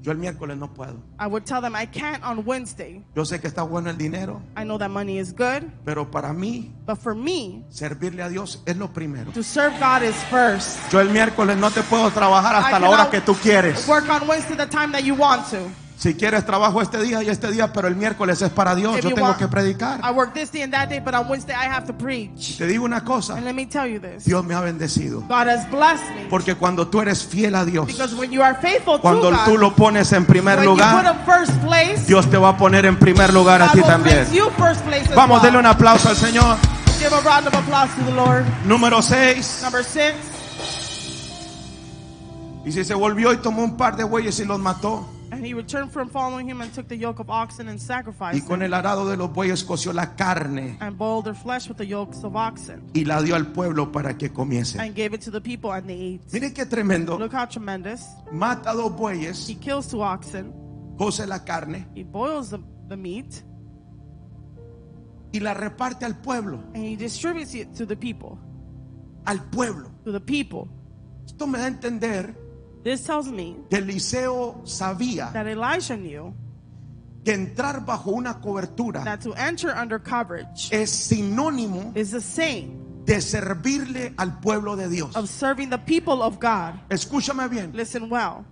Yo el miércoles no puedo. I would tell them I can't on Wednesday. Yo sé que está bueno el dinero, I know that money is good, pero para mí but for me, servirle a Dios es lo primero. to serve God is first. Yo el miércoles no te puedo trabajar hasta I la hora cannot que tú quieres. Work on Wednesday the time that you want to. Si quieres trabajo este día y este día, pero el miércoles es para Dios. If Yo you tengo want- que predicar. I work this day and that day, but on Wednesday I have to preach. Te digo una cosa, And let me tell you this. Dios me ha bendecido. God has blessed me. Porque cuando tú eres fiel a Dios, Because when you are faithful to cuando God, tú lo pones en primer when you put lugar, him first place, Dios te va a poner en primer lugar a God ti will también. place you first place as Vamos, well. denle un aplauso al Señor. Give a round of applause to the Lord. Número 6. Number 6. Y si se volvió y tomó un par de bueyes y los mató, And he returned from following him and took the yoke of oxen and y sacrificed con them, el arado de los bueyes coció la carne and boiled their flesh with the yokes of oxen, y la dio al pueblo para que comiese. and gave it to the people, and they ate. Mire qué tremendo. Look how tremendous. Mata 2 bueyes, He kills 2 oxen, cose la carne he boils the meat, y la reparte al pueblo. and he distributes it to the people. Al pueblo. To the people. Esto me da a entender This tells me que Eliseo sabía that Elijah knew que entrar bajo una cobertura that to enter under coverage es sinónimo is the same de servirle al pueblo de Dios. of serving the people of God. Escúchame bien. Listen well.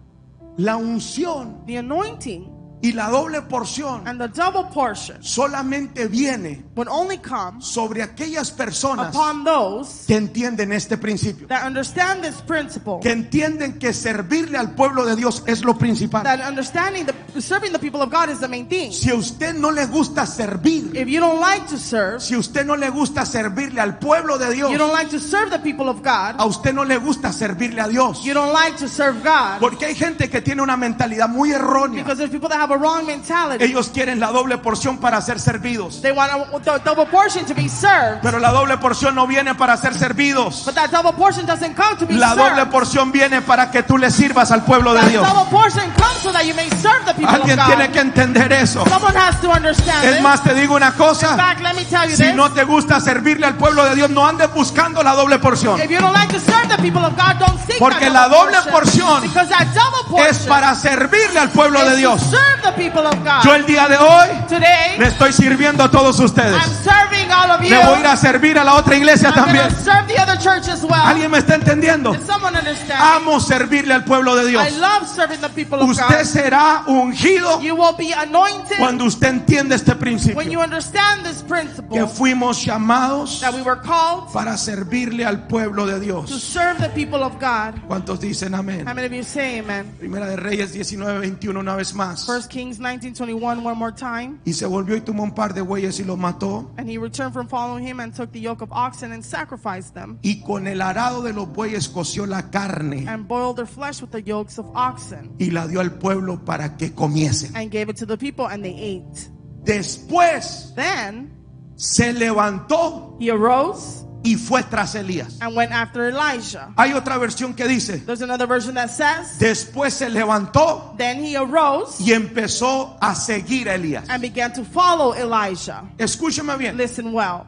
La unción The anointing y la doble porción and the double portion solamente viene would only come sobre aquellas personas upon those que entienden este principio, that understand this principle, que entienden que servirle al pueblo de Dios es lo principal. that understanding serving the people of God is the main thing. Si a usted no le gusta servir, If you don't like to serve, si a usted no le gusta servirle al pueblo de Dios, you don't like to serve the people of God, a usted no le gusta servirle a Dios. you don't like to serve God, Porque hay gente que tiene una mentalidad muy errónea. because there's people that have a wrong mentality. Ellos quieren la doble porción para ser servidos, They want a double portion to be served, pero la doble porción no viene para ser servidos. but that double portion doesn't come to be La doble served. porción viene para que tú le sirvas al pueblo de That Dios. double portion comes so that you may serve the people Alguien of tiene God. que entender eso. Someone has to understand Es this. más, te digo una In cosa. fact, let me tell you Si this. no te gusta servirle al pueblo de Dios, no andes buscando la doble porción. If you don't like to serve the people of God, don't seek Porque that la double doble porción because that double portion Es para servirle al pueblo de is to Dios. serve the people of God. Yo el día de hoy Today, le estoy sirviendo a todos ustedes. I'm serving all of you. Le voy a ir a servir a la otra iglesia I'm también. going to serve the other church as well. ¿Alguien me está entendiendo? Does someone understand? Amo servirle al pueblo de Dios. I love serving the people of Usted God. será ungido You will be anointed cuando usted entiende este when principio. you understand this principle, Que fuimos llamados that we were called para servirle al pueblo de to Dios. serve the people of God. ¿Cuántos dicen amén? How many of you say amen? Primera de Reyes 19:21 una vez más. 1 Kings 19:21 one more time. Y se volvió y tomó un par de bueyes y los mató. And he returned from following him and took the yoke of oxen and sacrificed them, Y con el arado de los bueyes coció la carne and boiled their flesh with the yokes of oxen, y la dio al pueblo para que comiesen. and gave it to the people, and they ate. Después Then se levantó he arose y fue tras Elías. and went after Elijah. Hay otra versión que dice, There's another version that says, después se levantó then he arose y empezó a seguir a Elías. and began to follow Elijah. Escúcheme bien, Listen well.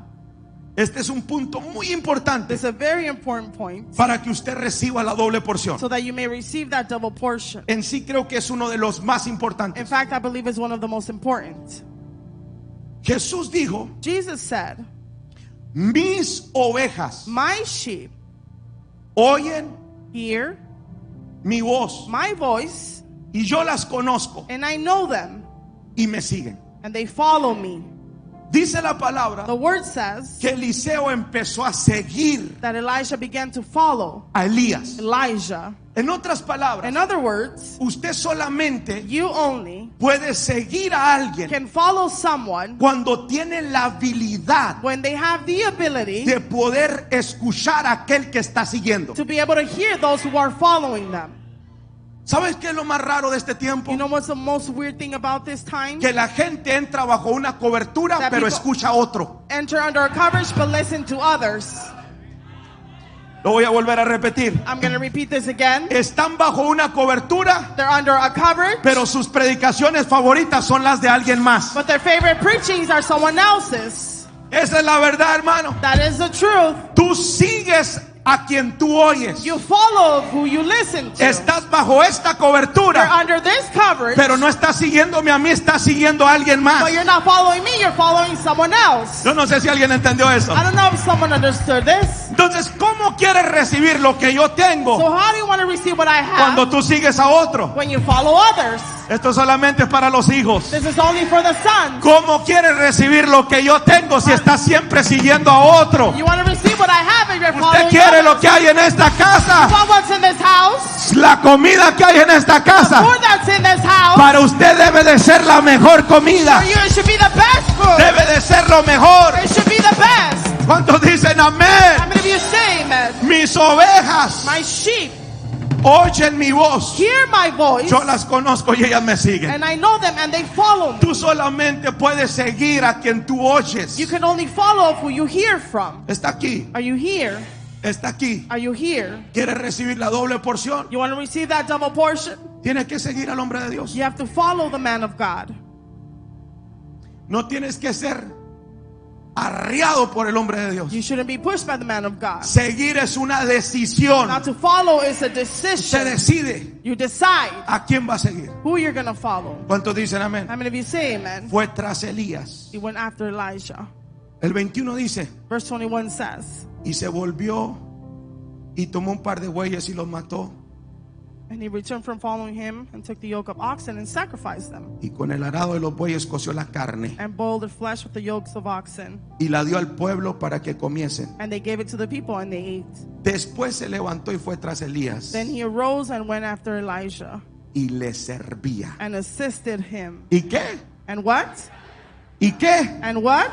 este es un punto muy importante This is a very important point para que usted reciba la doble porción. so that you may receive that double portion. En sí creo que es uno de los más In importantes. fact, I believe it's one of the most important. Jesús dijo, Jesus said, mis ovejas my sheep oyen hear mi voz my voice, y yo las conozco and I know them, y me siguen. and they follow me. Dice la palabra The word says que Eliseo empezó a seguir that Elisha began to follow a Elías. Elijah. En otras palabras, In other words, usted solamente you only puede seguir a alguien can follow someone cuando tiene la habilidad when they have the ability de poder escuchar a aquel que está siguiendo. to be able to hear those who are following them. ¿Sabes qué es lo más raro de este tiempo? You know what's the most weird thing about this time? Que la gente entra bajo una cobertura That pero people- escucha a otro. Enter under a coverage but listen to others. Lo voy a volver a repetir. I'm going to repeat this again. Están bajo una cobertura, They're under a coverage, pero sus predicaciones favoritas son las de alguien más. but their favorite preachings are someone else's. Esa es la verdad, hermano. That is the truth. Tú sigues a quien tú oyes. You follow who you listen to. Estás bajo esta You're cobertura, under this coverage, pero no estás siguiéndome a mí, estás siguiendo a alguien más. but you're not following me, you're following someone else. Yo no sé si alguien entendió eso. I don't know if someone understood this. Entonces, ¿cómo quieres recibir lo que yo So tengo how do you want to receive what I have cuando tú sigues a otro? when you follow others? Esto solamente es para los hijos. This is only for the sons. ¿Cómo quieres recibir lo que yo tengo si estás siempre siguiendo a otro? You want to receive what I have if you're Usted following quiere others. lo que hay en esta casa, You want what's in this house? la comida que hay en esta casa. Food that's in this house? Para usted debe de ser la mejor comida. For you, it should be the best food. Debe de ser lo mejor. It should be the best. ¿Cuántos dicen How amén? many of you say amen? Mis ovejas My sheep oyen mi voz. hear my voice, Yo las conozco y ellas me siguen. and I know them, and they follow me. Tú solamente puedes seguir a quien tú oyes. You can only follow who you hear from. Está aquí, Are you here? está aquí. Are you here? ¿Quieres recibir la doble porción? You want to receive that double portion? Tienes que seguir al hombre de Dios. You have to follow the man of God. No tienes que ser arreado por el hombre de Dios. You shouldn't be pushed by the man of God. Seguir es una decisión. Not to follow is a Se decision. decide You decide a quién va a seguir. who you're going to follow. ¿Cuántos dicen amén? How many of you say amen? Fue tras Elías. He went after Elijah. El 21 dice, Verse 21 says, y se volvió y tomó un par de bueyes y los mató, and he returned from following him and took the yoke of oxen and sacrificed them, y con el arado de los bueyes coció la carne and boiled the flesh with the yokes of oxen, y la dio al pueblo para que comiesen. and they gave it to the people, and they ate. Después se levantó y fue tras Elías Then he arose and went after Elijah y le servía. and assisted him. ¿Y qué? And what? ¿Y qué? And what?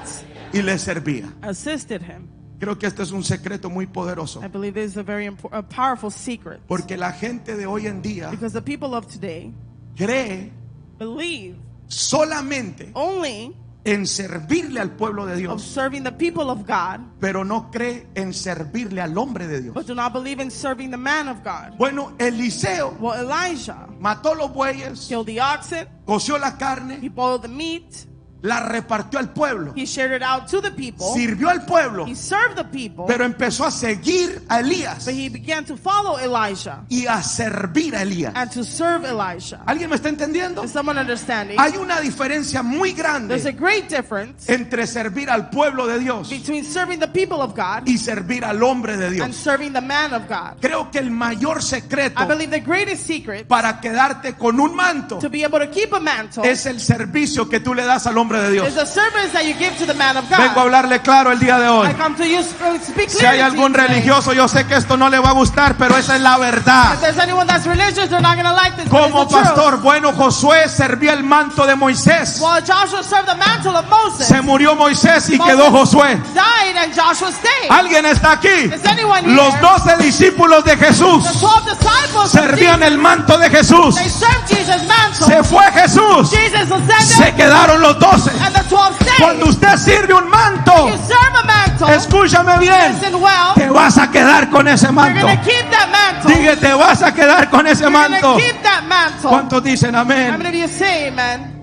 Y le servía. Assisted him. Creo que este es un secreto muy poderoso, I believe this is a very a powerful secret. porque la gente de hoy en día Because the people of today cree believe solamente only en servirle al pueblo de of Dios, serving the people of God, pero no cree en servirle al hombre de Dios. but do not believe in serving the man of God. Bueno, Eliseo Well, Elijah mató los bueyes, killed the oxen, coció la carne, he boiled the meat, la repartió al pueblo, he shared it out to the people, sirvió al pueblo, he served the people, pero empezó a seguir a Elías but he began to follow Elijah y a servir a Elías. and to serve Elijah. ¿Alguien me está entendiendo? Is someone understanding? Hay una diferencia muy There's a grande great difference entre servir al pueblo de Dios between serving the people of God y servir al hombre de and Dios. serving the man of God. Creo que el mayor secreto I believe the greatest secret para quedarte con un manto to be able to keep a mantle es el servicio que tú le das al hombre de Dios. is the service that you give to the man of Vengo a God. hablarle claro el día de hoy. I come to you speak Si hay clearly to you algún today. religioso, yo sé que esto no le va a gustar, pero esa es la verdad. If there's anyone that's religious, they're not going to like this. But Como it's the truth. pastor, bueno, Josué servía el manto de Moisés. Well, Joshua served the mantle of Moses. Se murió Moisés y Moses quedó Josué. died and Joshua stayed. ¿Alguien está aquí? Is anyone here? Los 12 discípulos de The Jesús 12 disciples of servían Jesus, el manto de Jesús. they served Jesus' mantle. Se fue Jesús. Jesus Se ascended quedaron los 12. and the 12 stayed. Cuando usted sirve un manto, You serve a mantle. escúchame bien, Listen well. te vas a quedar con ese You're manto. going to keep that mantle. Dije, te vas a quedar con ese You're going manto. to keep that mantle. ¿Cuántos dicen How amén? many of you say amen?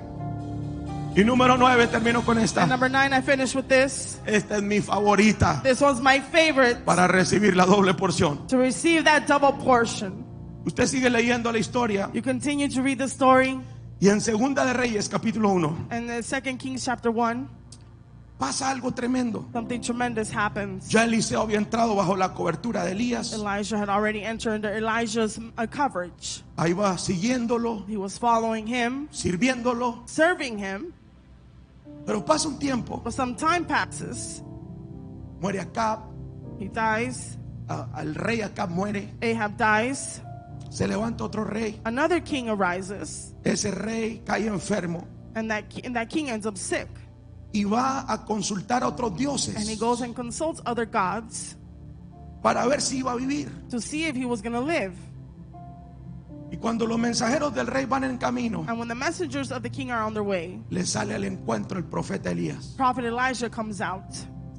Y número 9, termino con And esta. number 9, I finish with this. Esta es mi favorita This one's my favorite para recibir la doble porción. to receive that double portion. Usted sigue leyendo la historia You continue to read the story y en Segunda de Reyes capítulo 1 in the 2 Kings chapter 1. pasa algo tremendo. Something tremendous happens. Ya Eliseo había entrado bajo la cobertura de Elías. Elijah had already entered into Elijah's coverage. Ahí va siguiéndolo, He was following him, sirviéndolo. serving him. Pero pasa un tiempo. But some time passes. Muere Acab. He dies. Al rey Acab muere. Ahab dies. Se levanta otro rey. Another king arises. Ese rey cae enfermo And that king ends up sick. y va a consultar a otros And he dioses goes and consults other gods para ver si iba a vivir. to see if he was going to live. Y cuando los mensajeros del rey van en camino, And when the messengers of the king are on their way, le sale al encuentro el profeta Elías prophet Elijah comes out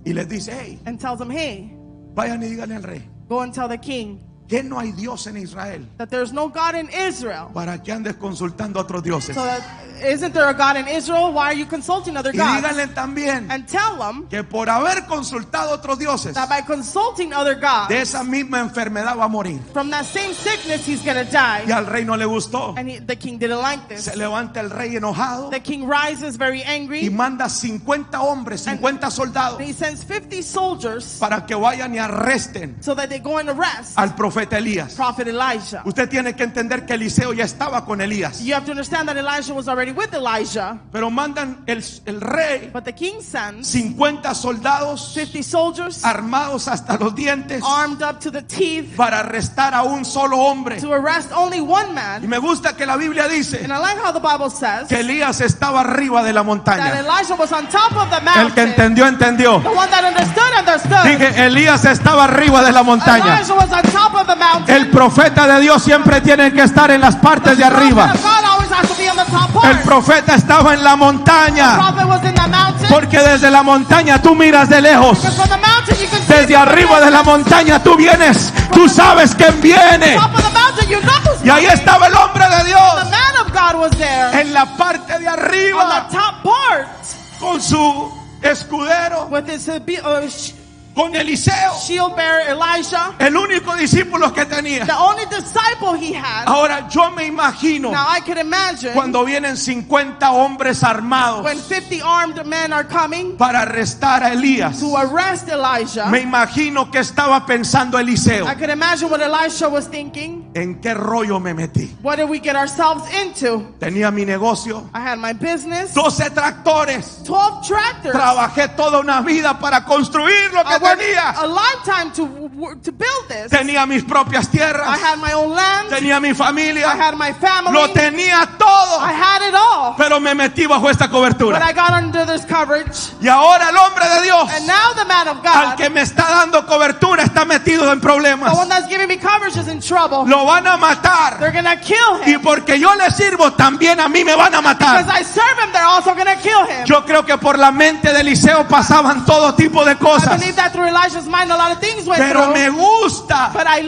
y les dice, hey, and tells them, hey, vayan y díganle al rey go and tell the king que no hay Dios en Israel that there's no God in Israel, para que andes consultando a otros dioses. so that isn't there a God in Israel? Why are you consulting other Y gods? díganle también And tell them que por haber consultado a otros dioses, that by consulting other gods, de esa misma enfermedad va a morir. from that same sickness he's going to die. Y al rey no le gustó. And the king didn't like this. Se levanta el rey enojado The king rises very y angry. manda 50 hombres, 50 soldados And he sends 50 soldiers para que vayan y arresten so that they go and arrest al profeta Elías. Prophet Elijah. Usted tiene que entender que Eliseo ya estaba con Elías. You have to understand that Elijah was already with Elijah. Pero mandan el rey But the king sends 50 soldados 50 soldiers armados hasta los dientes armed up to the teeth para arrestar a un solo hombre. to arrest only one Y man. me gusta que la Biblia dice And I like how the Bible says que Elías estaba arriba de la that montaña. Elijah was on top of the El que mountain. entendió, entendió. The one that understood. Dije, Elías estaba arriba de la montaña. Elijah was on top of the mountain. El profeta de Dios siempre tiene que estar en las partes de arriba. The prophet of God always has to be on the top part. El profeta estaba en la The montaña. prophet was in the mountain. Porque desde la montaña tú miras de lejos. Because from the mountain you can see Desde arriba de la montaña tú vienes. Tú sabes quién viene. top of the mountain you know who's Y ahí coming. estaba el hombre de The Dios. man of God was there En la parte de on arriba. the top part Con su escudero. with his Con Eliseo. shield bearer Elijah, El único discípulo que tenía. the only disciple he had. Ahora yo me imagino Now I can imagine cuando vienen 50 hombres armados when 50 armed men are coming para arrestar a Elías. to arrest Elijah. Me imagino que estaba pensando Eliseo. I can imagine what Elisha was thinking. ¿En qué rollo me metí? What did we get ourselves into? Tenía mi negocio, I had my business, 12 tractores. 12 tractors. Trabajé toda una vida para construir lo que I worked tenía. a lifetime to build this. Tenía mis propias I tierras. had my own land. Tenía mi I familia. had my family. Lo tenía todo. I had it all. Pero me metí bajo esta But cobertura. I got under this coverage. Y ahora el hombre de Dios, And now the man of al God, que me está dando cobertura, está metido en the problemas. one that's giving me coverage, is in trouble. Lo van a matar. They're gonna kill Y him. porque yo le sirvo, también a mí me van a Because matar. I serve him, they're also gonna kill him. Yo creo que por la mente de Eliseo pasaban todo tipo de I cosas. believe that through Elijah's mind a lot of things went Pero through. me gusta, But I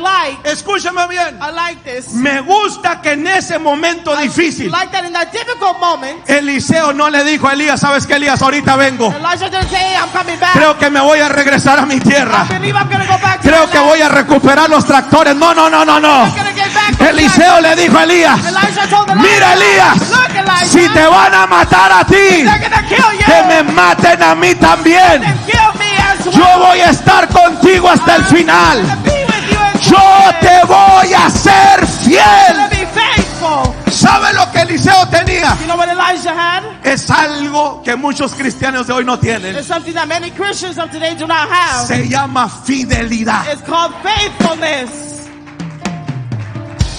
escúchame bien, like this. me gusta que en ese momento difícil, Like that in that difficult moment, Eliseo no le dijo a Elías, ¿sabes qué, Elías? Ahorita vengo. Elijah didn't say, hey, I'm coming back. Creo que me voy a regresar a mi tierra. I believe I'm gonna go back to Creo my que land. voy a recuperar los tractores. No, no, no, no, no. I'm gonna get back to Eliseo le dijo a Elías, Elijah told Elijah, mira, Elías, look, Elijah, si te van a matar a ti, they're gonna kill you. que me maten a mí también. Then kill me as well. Yo voy a estar contigo hasta el I'm final. gonna be with you until Yo the end. te voy a ser I'm fiel. gonna be faithful. ¿Sabe lo que Eliseo tenía? You know what Elijah had? Es algo que muchos cristianos de hoy no tienen. It's something that many Christians of today do not have. Se llama fidelidad. It's called faithfulness.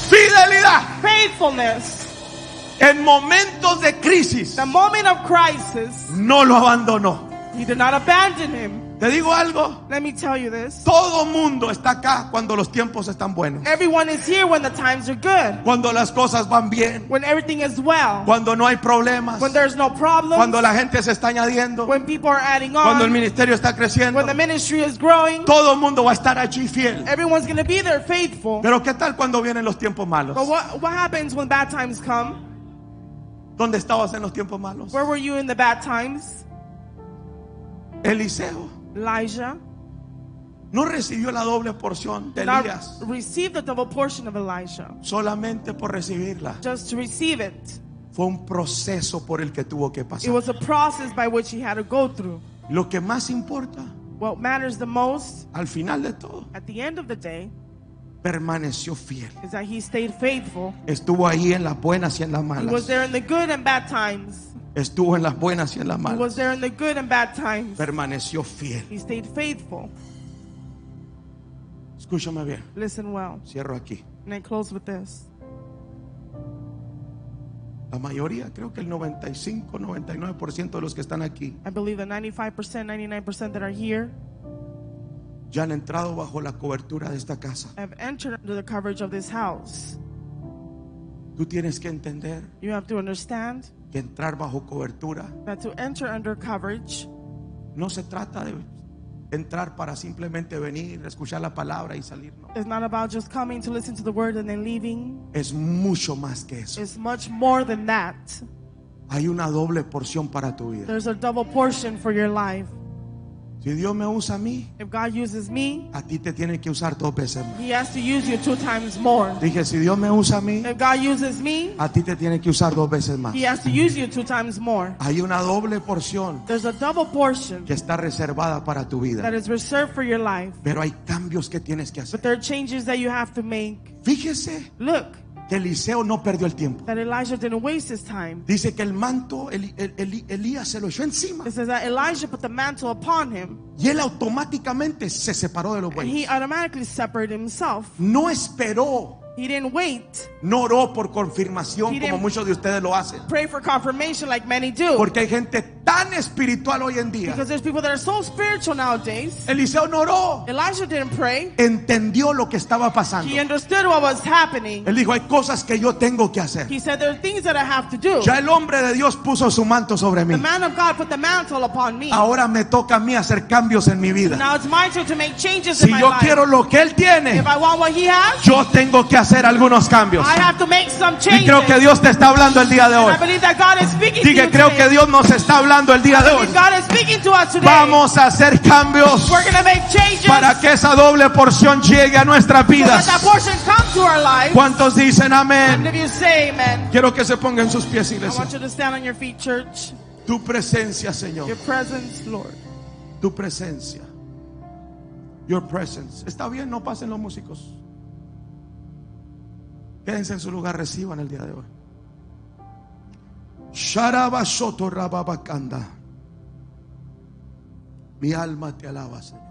Fidelidad. Faithfulness. En momentos de crisis The moment of crisis, no lo abandonó. he did not abandon him. Te digo algo. Let me tell you this. Todo mundo está acá cuando los tiempos están buenos. Everyone is here when the times are good. Cuando las cosas van bien. When everything is well. Cuando no hay problemas. When there's no problems. Cuando la gente se está añadiendo. When people are adding Cuando el on. ministerio está creciendo. When the ministry is growing. Todo el mundo va a estar allí fiel. Everyone's going to be there faithful. Pero ¿qué tal cuando vienen los tiempos malos? But what happens when bad times come? ¿Dónde estabas en los tiempos malos? Where were you in the bad times? Eliseo Elijah no recibió la doble porción de did not Elías receive the double portion of Elijah. solamente por recibirla. Just to receive it. Fue un proceso por el que tuvo que It pasar. was a process by which he had to go through. Lo que más importa, What matters the most al final de todo, at the end of the day permaneció fiel. is that he stayed faithful. Estuvo ahí en las buenas y en las He was malas. there in the good and bad times. Estuvo en las buenas y en las He was malas. there in the good and bad times. Permaneció fiel. He stayed faithful. Escúchame bien. Listen well. Cierro aquí. And I close with this. La mayoría, creo que el 95, 99% de los que están aquí I believe that 95%, 99% that are here ya han entrado bajo la cobertura de esta casa. have entered under the coverage of this house. Tú tienes que entender You have to understand que entrar bajo cobertura that to enter under coverage no se trata de entrar para simplemente venir, escuchar la palabra y salir. No. is not about just coming to listen to the word and then leaving. Es mucho más que eso. It's much more than that. Hay una doble porción para tu vida. There's a double portion for your life. Si Dios me usa a mí, If God uses me, a ti te tiene que usar 2 veces más. He has to use you 2 times more. Dije, si Dios me usa a mí, If God uses me, a ti te tiene que usar 2 veces más. He has to use you 2 times more. Hay una doble porción There's a double portion que está reservada para tu vida. that is reserved for your life. Pero hay cambios que tienes que But hacer. there are changes that you have to make. Fíjese Look, que Eliseo no perdió el tiempo. that Elijah didn't waste his time. Dice que el manto Elías se lo echó encima It says that Elijah put the mantle upon him, y él automáticamente se separó de los and he bueyes. automatically separated himself. No esperó, He didn't wait, no oró por confirmación He como didn't- muchos de ustedes lo hacen. pray for confirmation like many do. Porque hay gente tan espiritual hoy en día. Because there's people that are so spiritual nowadays. Eliseo no oró, Elijah didn't pray. entendió lo que estaba pasando. He understood what was happening. Él dijo, hay cosas que yo tengo que hacer. He said, there are things that I have to do. Ya el hombre de Dios puso su manto sobre mí. The man of God put the mantle upon me. Ahora me toca a mí hacer cambios en mi vida. Now it's my turn to make changes in Si my yo life. quiero lo que él tiene, If I want what he has, yo tengo que hacer algunos cambios. I have to make some Y changes. creo que Dios te está hablando el día de hoy. I believe that God is speaking to Dije, you creo today. que Dios nos está hablando el día de I hoy. believe God is speaking to us today. Vamos a hacer cambios We're going to make changes para que esa doble porción llegue a nuestras so that vidas. that portion comes to our life. ¿Cuántos dicen And amén? if you say amen, Quiero que se pongan sus pies, I iglesia. want you to stand on your feet, church. Tu presencia, Señor. Your presence, Lord. Tu presencia. Your presence. Está bien, no pasen los músicos. Quédense en su lugar, reciban el día de hoy. Sharaba soto rababakanda. Mi alma te alaba, Señor.